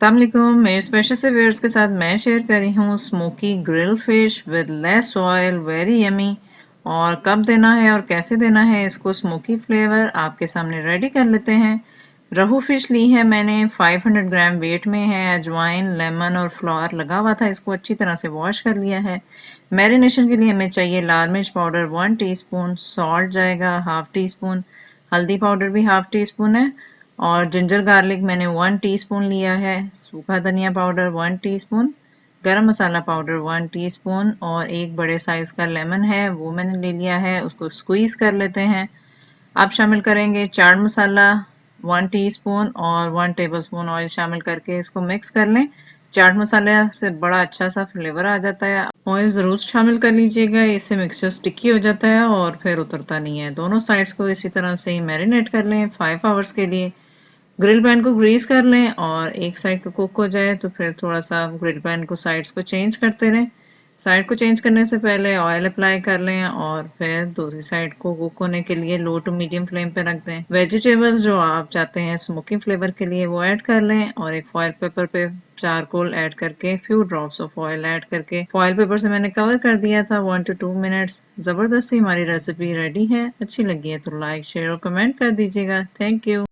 अस्सलाम वालेकुम। मेरे स्पेशल से व्यूअर्स के साथ मैं शेयर कर रही हूँ smoky grill fish with less oil, very yummy. और कब देना है और कैसे देना है इसको स्मोकी फ्लेवर आपके सामने रेडी कर लेते हैं। रहू फिश ली है मैंने, 500 ग्राम वेट में है। अजवाइन, लेमन और फ्लावर लगा हुआ था, इसको अच्छी तरह से वॉश कर लिया है। मैरिनेशन के लिए हमें चाहिए लाल मिर्च पाउडर 1 टीस्पून, सॉल्ट जाएगा हाफ टी स्पून, हल्दी पाउडर भी हाफ टी स्पून है, और जिंजर गार्लिक मैंने 1 टीस्पून लिया है। सूखा धनिया पाउडर 1 टीस्पून, गरम मसाला पाउडर 1 टीस्पून, और एक बड़े साइज का लेमन है वो मैंने ले लिया है, उसको स्क्वीज कर लेते हैं। आप शामिल करेंगे चाट मसाला 1 टीस्पून और 1 टेबलस्पून ऑयल शामिल करके इसको मिक्स कर लें। चाट मसाले से बड़ा अच्छा सा फ्लेवर आ जाता है। ऑयल ज़रूर शामिल कर लीजिएगा, इससे मिक्सचर स्टिकी हो जाता है और फिर उतरता नहीं है। दोनों साइड्स को इसी तरह से ही मैरिनेट कर लें 5 आवर्स के लिए। ग्रिल पैन को ग्रीस कर लें और एक साइड को कुक हो जाए तो फिर थोड़ा सा ग्रिल पैन को साइड्स को चेंज करते रहें। साइड को चेंज करने से पहले ऑयल अप्लाई कर लें और फिर दूसरी साइड को कुक होने के लिए लो टू मीडियम फ्लेम पे रख दें। वेजिटेबल्स जो आप चाहते हैं स्मोकिंग फ्लेवर के लिए वो ऐड कर लें और एक फॉयल पेपर पे चारकोल ऐड करके few drops of oil add करके फॉयल पेपर से मैंने कवर कर दिया था 1 to 2 मिनट्स। जबरदस्ती हमारी रेसिपी रेडी है। अच्छी लगी है तो लाइक, शेयर और कमेंट कर दीजिएगा। Thank you.